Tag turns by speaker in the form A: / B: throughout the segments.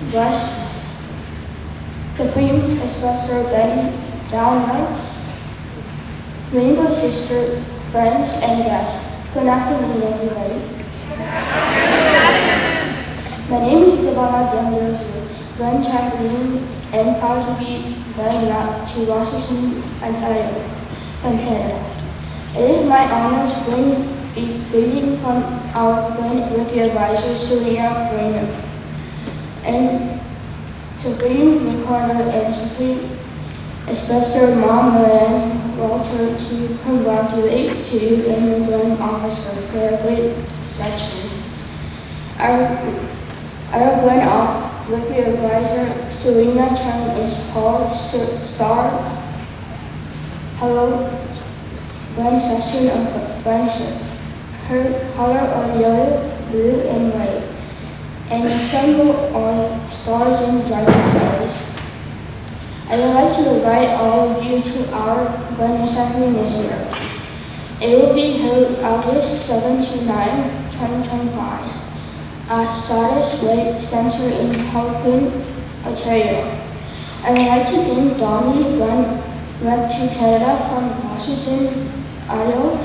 A: Vice Supreme Professor Ben Downright, Rainbow Sister, friends, and guests. Good afternoon, everybody. My name is Isabella, Grand Champion, and proud to be going out to Washington and Idaho from Canada. It is my honor to bring a greeting from our Grand Advisor, Sophia, and Supreme Recorder and Supreme Professor Mom Moran Walter to congratulate to you and your Grand Officer for a great selection. Our Grand Advisor, Serena Chung, is called Star. Hello, Grand Session of Friendship. Her color are yellow, blue, and white, and the symbol are stars and dragonflies. I would like to invite all of you to our Grand Assembly this year. It will be held August 7 to 9, 2025 at Sardis Lake Center in California, Ontario. I would like to thank Donnie, Grand Rep to Canada from Washington, Idaho,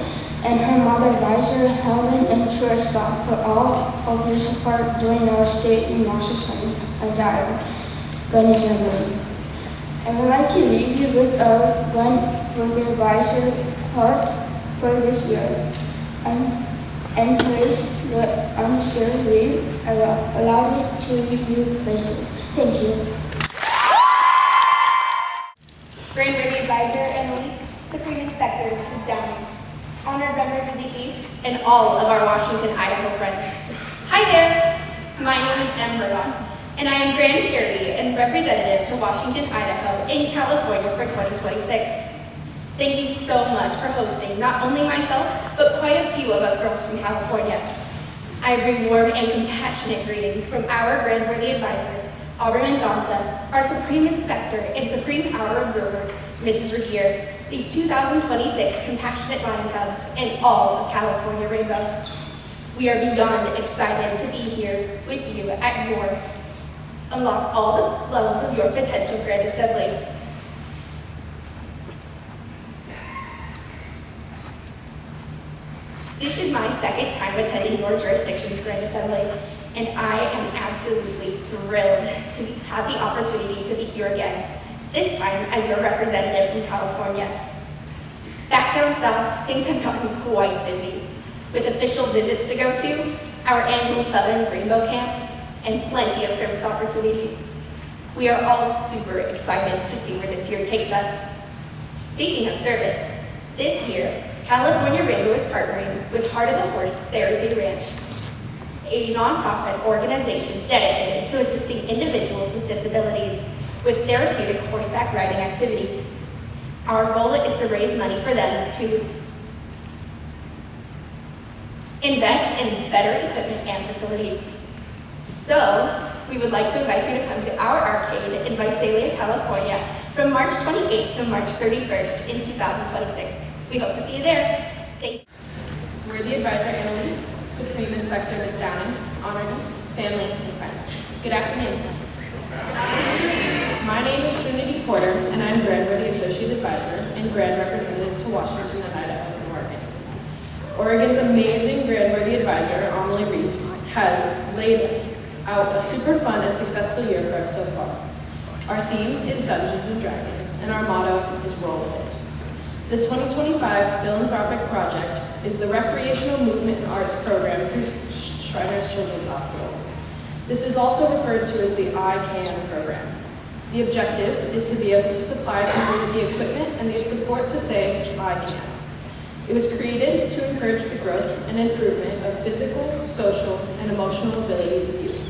A: and her mother advisor, Helen, and her staff for all of your support during our stay in Washington, Idaho, Grand Assembly. I would like to leave you with a Grand Advisor thought for this year. And praise what I'm sure we allowed me to leave you places. Thank you.
B: Grand Advisor Amelie, Supreme Inspector Mrs. Downing, honored members of the East, and all of our Washington, Idaho friends. Hi there, my name is Murdoch, and I am Grand Charity and Representative to Washington, Idaho in California for 2026. Thank you so much for hosting not only myself, but quite a few of us girls from California. I bring warm and compassionate greetings from our Grand Worthy Advisor, Aubrey Mendonça, our Supreme Inspector and Supreme Hour Observer, Mrs. Regier, the 2026 Compassionate Lion Cubs, and all of California Rainbow. We are beyond excited to be here with you at your Unlock all the levels of your potential Grand Assembly. This is my second time attending your jurisdiction's Grand Assembly, and I am absolutely thrilled to have the opportunity to be here again, this time as your representative from California. Back down south, things have gotten quite busy, with official visits to go to, our annual Southern Rainbow Camp, and plenty of service opportunities. We are all super excited to see where this year takes us. Speaking of service, this year, California Rainbow is partnering with Heart of the Horse Therapy Ranch, a nonprofit organization dedicated to assisting individuals with disabilities with therapeutic horseback riding activities. Our goal is to raise money for them to invest in better equipment and facilities. So, we would like to invite you to come to our arcade in Visalia, California from March 28th to March 31st in 2026. We hope to see you there. Thank you.
C: Worthy Advisor Annalise, Supreme Inspector Ms. Downing, Honored East, family, and friends. Good afternoon. My name is Trinity Porter, and I'm Grand Worthy Associate Advisor and Grand Representative to Washington and Idaho and Oregon. Oregon's amazing Grand Worthy Advisor, Amelie, has laid out a super fun and successful year for us so far. Our theme is Dungeons and Dragons, and our motto is Roll With It. The 2025 Philanthropic Project is the recreational movement and arts program through Shriners Children's Hospital. This is also referred to as the I CAN program. The objective is to be able to supply people with the equipment and the support to say, I can. It was created to encourage the growth and improvement of physical, social, and emotional abilities of youth.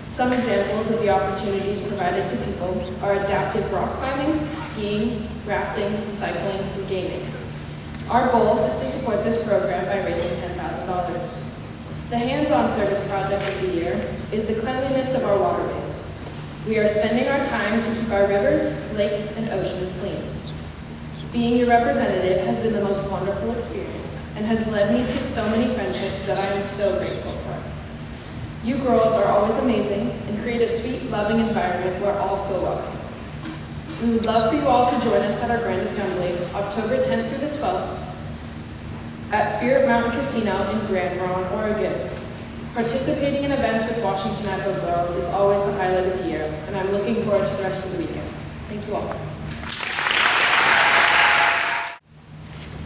C: Some examples of the opportunities provided to people are adaptive rock climbing, skiing, rafting, cycling, and gaming. Our goal is to support this program by raising $10,000. The hands-on service project of the year is the cleanliness of our waterways. We are spending our time to keep our rivers, lakes, and oceans clean. Being your representative has been the most wonderful experience and has led me to so many friendships that I am so grateful for. You girls are always amazing and create a sweet, loving environment where all feel welcome. We would love for you all to join us at our Grand Assembly, October 10th through the 12th, at Spirit Mountain Casino in Grand Ronde, Oregon. Participating in events with Washington Idaho Girls is always the highlight of the year, and I'm looking forward to the rest of the weekend. Thank you all.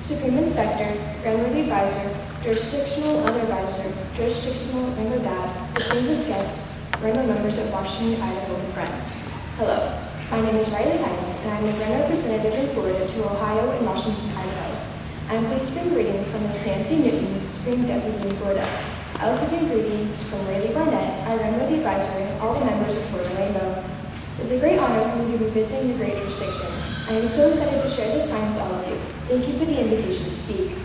D: Supreme Inspector, Grandworthy Advisor, Jurisdictional Other Advisor, Jurisdictional Rainbow Dad, distinguished guests, Rainbow members of Washington, Idaho, and friends. Hello, my name is Ryleigh, and I am the Grand Representative in Florida to Ohio and Washington, Idaho. I am pleased to bring greetings from Ms. Nancy Newton, Supreme Deputy in Florida. I also bring greetings from Ryleigh Barnett, our Grandworthy Advisor, and all the members of Florida Rainbow. It is a great honor for me to be visiting your great jurisdiction. I am so excited to share this time with all of you. Thank you for the invitation to speak.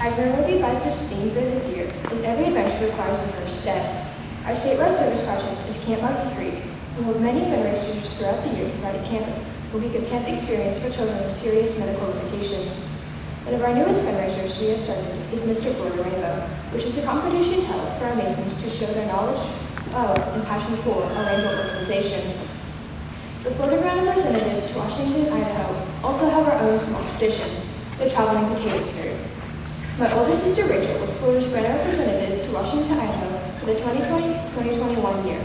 D: Our Grandworthy Advisor's theme for this year is every adventure requires a first step. Our statewide service project is Camp Boggy Creek. We hold many fundraisers throughout the year to provide a week of camp experience for children with serious medical limitations. One of our newest fundraisers we have started is Mr. Florida Rainbow, which is a competition held for our Masons to show their knowledge of and passion for our Rainbow organization. The Florida Grand Representatives to Washington, Idaho also have our own small tradition, the traveling potato skirt. My older sister Rachel was Florida's Grand Representative to Washington, Idaho for the 2020-2021 year.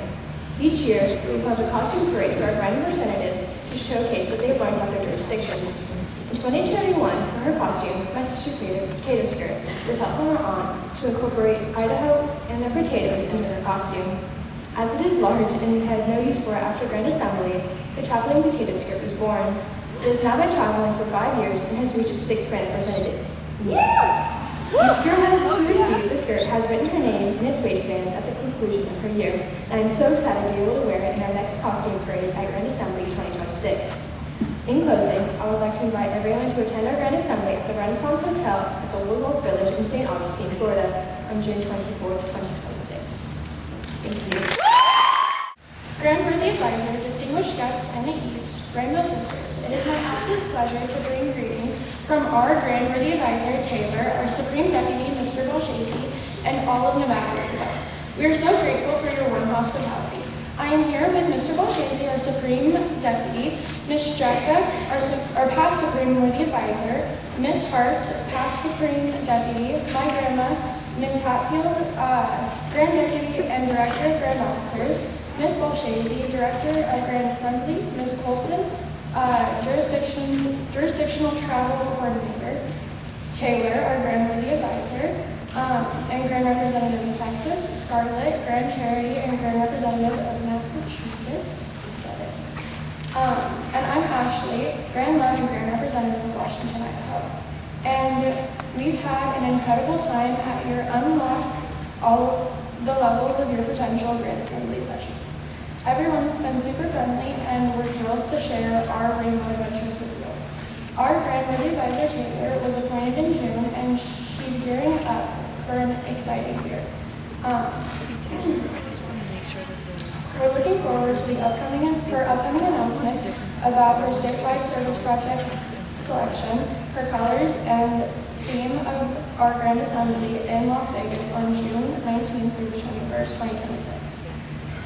D: Each year, we hold a costume parade for our Grand Representatives to showcase what they have learned about their jurisdictions. In 2021, for her costume, my sister created a potato skirt with help from her aunt to incorporate Idaho and their potatoes into her costume. As it is large and we had no use for it after Grand Assembly, the traveling potato skirt was born. It has now been traveling for 5 years and has reached its 6th Grand Representative. Yeah! Each girl to receive the skirt has written her name in its waistband at the conclusion of her year, and I am so excited to be able to wear it in our next costume parade at Grand Assembly 2026. In closing, I would like to invite everyone to attend our Grand Assembly at the Renaissance Hotel at the Little Wolf Village in St. Augustine, Florida on June 24th, 2026. Thank you.
B: Grandworthy Advisor, distinguished guests, and the East, Rainbow Sisters, it is my absolute pleasure to bring greetings from our Grandworthy Advisor, Taylor, our Supreme Deputy, Mr. Bolshasey, and all of Nevada Rainbow. We are so grateful for your warm hospitality. I am here with Mr. Bolshasey, our Supreme Deputy, Ms. Straka, our past Supreme Worthy Advisor, Ms. Hartz, past Supreme Deputy, my grandma, Ms. Hatfield, Grand Deputy and Director of Grand Officers, Ms. Bolshasey, Director of Grand Assembly, Ms. Colson, Jurisdictional Travel Coordinator, Taylor, our Grand Worthy Advisor, and Grand Representative of Texas, Scarlett, Grand Charity, and Grand Representative of Massachusetts. And I'm Ashlie, Grand Love and Grand Representative of Washington, Idaho. And we've had an incredible time at your Unlock All the Levels of Your Potential Grand Assembly sessions. Everyone's been super friendly, and we're thrilled to share our rainbow adventures with you. Our Grand Worthy Advisor Taylor was appointed in June, and she's gearing up for an exciting year. We're looking forward to her upcoming announcement about her statewide service project selection, her colors, and theme of our Grand Assembly in Las Vegas on June 19th through the 21st, 2026.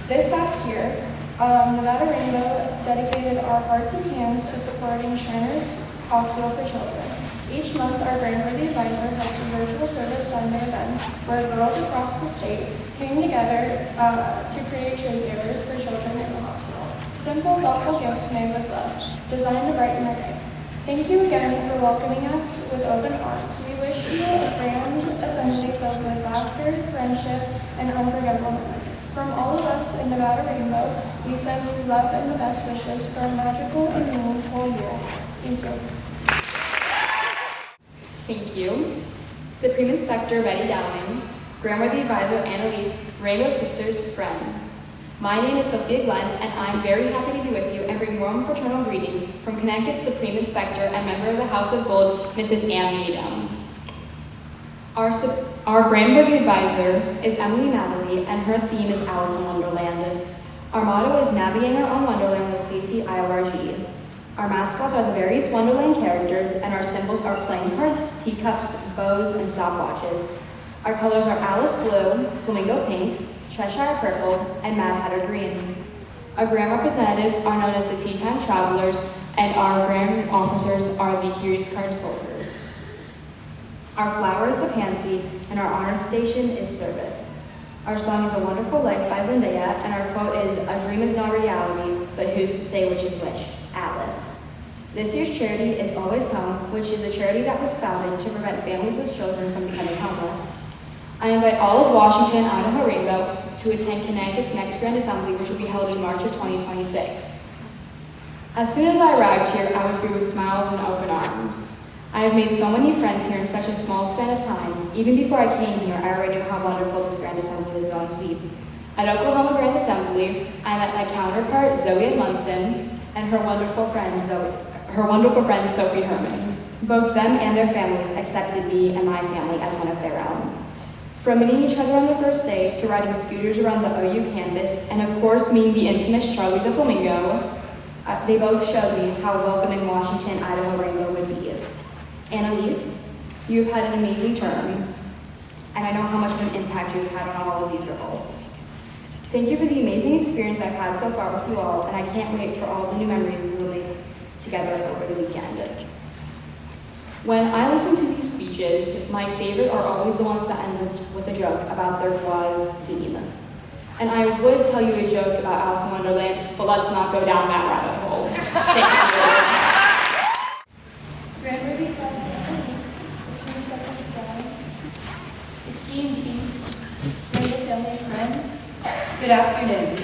B: This past year, Nevada Rainbow dedicated our hearts and hands to supporting Shriners Hospital for Children. Each month, our Grandworthy Advisor hosts virtual service Sunday events where girls across the state came together to create trade favors for children in the hospital. Simple, thoughtful gifts made with love, designed to brighten their day. Thank you again for welcoming us with open arms. We wish you a grand assembly filled with laughter, friendship, and unforgettable memories. From all of us in Nevada Rainbow, we send you love and the best wishes for a magical and meaningful year. Thank you.
E: Thank you. Supreme Inspector Betty Downing, Grandworthy Advisor Annalise, Rainbow Sisters, friends. My name is Sophia Glenn, and I'm very happy to be with you and bring warm fraternal greetings from Connecticut's Supreme Inspector and member of the House of Gold, Mrs. Amelie. Our Grandworthy Advisor is Amelie, and her theme is Alice in Wonderland. Our motto is Navigating Our Own Wonderland with CTIORG. Our mascots are the various Wonderland characters, and our symbols are playing cards, teacups, bows, and stopwatches. Our colors are Alice blue, flamingo pink, Cheshire Purple, and Mad Hatter Green. Our Grand Representatives are known as the Tea Time Travelers, and our Grand Officers are the Hughes Card Soldiers. Our flower is the pansy, and our honored station is service. Our song is A Wonderful Life by Zendaya, and our quote is, "A dream is not reality, but who's to say which is which?" Atlas. This year's charity is Always Home, which is a charity that was founded to prevent families with children from becoming homeless. I invite all of Washington, Idaho Rainbow to attend Connecticut's next Grand Assembly, which will be held in March of 2026. As soon as I arrived here, I was greeted with smiles and open arms. I have made so many friends here in such a small span of time. Even before I came here, I already knew how wonderful this Grand Assembly was going to be. At Oklahoma Grand Assembly, I met my counterpart, Zoe Munson, and her wonderful friend, Sophie Herman. Both them and their families accepted me and my family as one of their own. From meeting each other on the first day, to riding scooters around the OU campus, and of course meeting the infamous Charlie the Flamingo, they both showed me how welcoming Washington, Idaho Rainbow would be. Annalise, you've had an amazing term, and I know how much of an impact you've had on all of these girls. Thank you for the amazing experience I've had so far with you all, and I can't wait for all the new memories we will make together over the weekend. When I listen to these speeches, my favorite are always the ones that end with a joke about their was theme. And I would tell you a joke about Alice in Wonderland, but let's not go down that rabbit hole. Thank you.
A: Grand River esteemed East, Rainbow family and friends, good afternoon.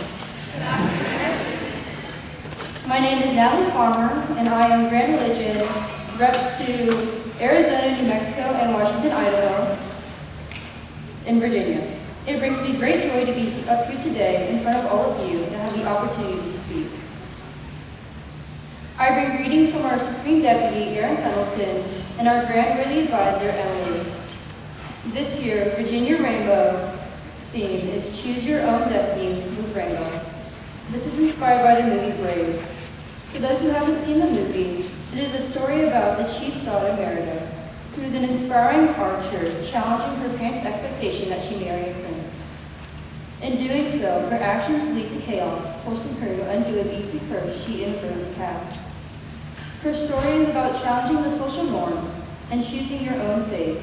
A: My name is Natalie Farmer, and I am Grand Religion rep to Arizona, New Mexico, and Washington, Idaho, in Virginia. It brings me great joy to be up here today in front of all of you and have the opportunity to speak. I bring greetings from our Supreme Deputy, Aaron Pendleton, and our Grand Worthy Advisor, Amelie. This year, Virginia Rainbow's theme is Choose Your Own Destiny with Rainbow. This is inspired by the movie Brave. For those who haven't seen the movie, it is a story about the chief's daughter, Merida, who is an inspiring archer, challenging her parents' expectation that she marry a prince. In doing so, her actions lead to chaos, forcing her to undo a beastly curse she inadvertently cast. Her story is about challenging the social norms and choosing your own fate.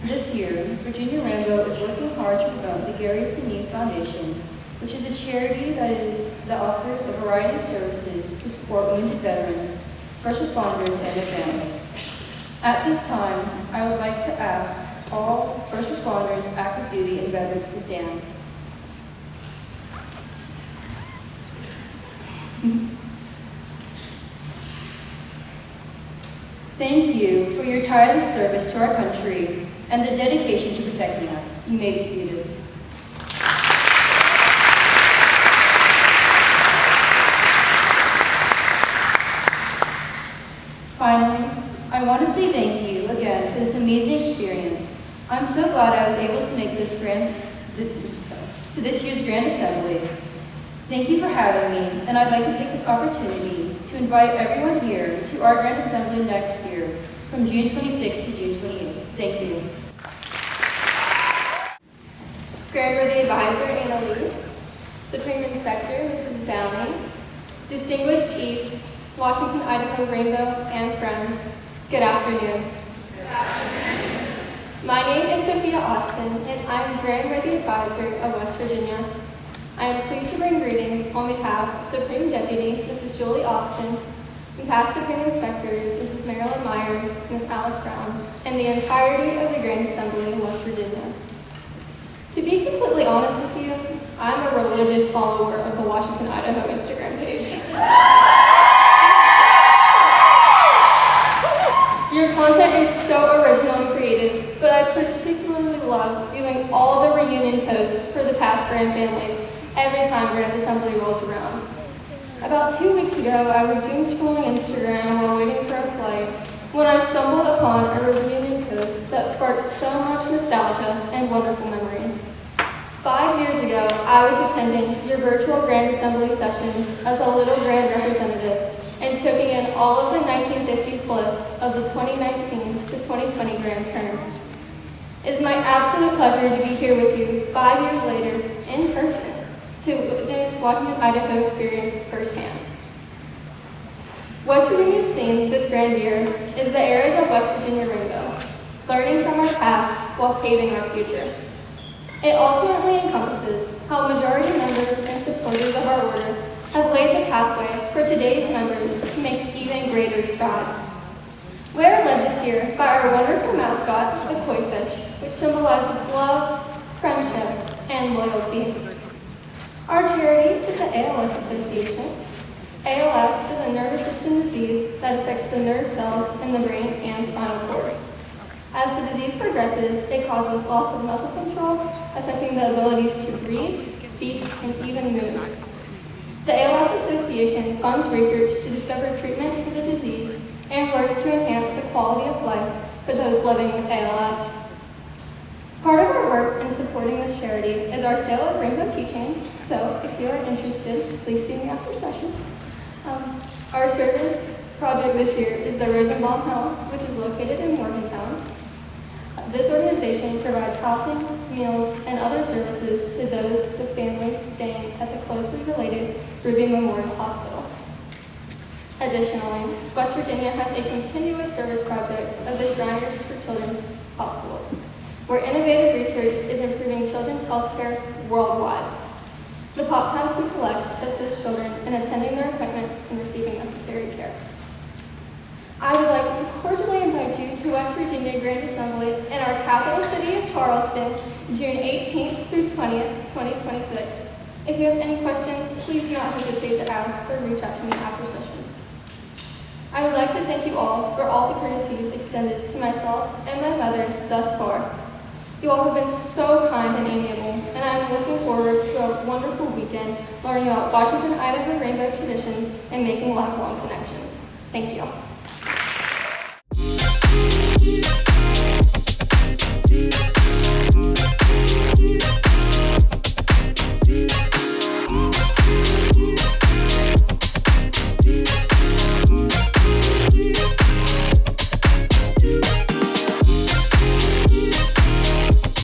A: This year, Virginia Rainbow is working hard to promote the Gary Sinise Foundation, which is a charity that offers a variety of services to support wounded veterans, first responders, and their families. At this time, I would like to ask all first responders, active duty, and veterans to stand. Thank you for your tireless service to our country and the dedication to protecting us. You may be seated. Finally, I want to say thank you again for this amazing experience. I'm so glad I was able to make this this year's Grand Assembly. Thank you for having me, and I'd like to take this opportunity to invite everyone here to our Grand Assembly next year from June 26th to June 28th. Thank you.
B: Grand Worthy Advisor, Annalise, Supreme Inspector, Mrs. Downing, Distinguished East, Washington, Idaho Rainbow, and friends, good afternoon.
F: Good afternoon.
B: My name is Sophia Austin, and I'm Grand Worthy Advisor of West Virginia. I am pleased to bring greetings on behalf of Supreme Deputy Mrs. Julie Austin, and past Supreme Inspectors Mrs. Marilyn Myers, Ms. Alice Brown, and the entirety of the Grand Assembly in West Virginia. To be completely honest with you, I'm a religious follower of the Washington, Idaho Instagram page. Your content is so original and creative, but I particularly love viewing all the reunion posts for the past Grand families every time Grand Assembly rolls around. About 2 weeks ago, I was doom scrolling Instagram while waiting for a flight when I stumbled upon a reunion post that sparked so much nostalgia and wonderful memories. 5 years ago, I was attending your virtual Grand Assembly sessions as a little Grand representative and soaking in all of the 1950s bliss of the 2019 to 2020 Grand term. It is my absolute pleasure to be here with you 5 years later
G: in person to witness Washington, Idaho experience firsthand. West Virginia's theme this grand year is the eras of West Virginia rainbow, learning from our past while paving our future. It ultimately encompasses how majority members and supporters of our order have laid the pathway for today's members to make even greater strides. We are led this year by our wonderful mascot, the koi fish, which symbolizes love, friendship, and loyalty. Our charity is the ALS Association. ALS is a nervous system disease that affects the nerve cells in the brain and spinal cord. As the disease progresses, it causes loss of muscle control, affecting the abilities to breathe, speak, and even move. The ALS Association funds research to discover treatments for the disease and works to enhance the quality of life for those living with ALS. Part of our work in supporting this charity is our sale of rainbow keychains, so if you are interested, please see me after session. Our service project this year is the Rosenbaum House, which is located in Morgantown. This organization provides housing, meals, and other services to those with families staying at the closely related Ruby Memorial Hospital. Additionally, West Virginia has a continuous service project of the Shriners for Children's Hospitals, where innovative research is improving children's health care worldwide. The Pop House we collect assists children in attending their appointments and receiving necessary care. I would like to cordially invite you to West Virginia Grand Assembly in our capital city of Charleston, June 18th through 20th, 2026. If you have any questions, please do not hesitate to ask or reach out to me after sessions. I would like to thank you all for all the courtesies extended to myself and my mother thus far. You all have been so kind and amiable, and I am looking forward to a wonderful weekend learning about Washington, Idaho rainbow traditions and making lifelong connections. Thank you.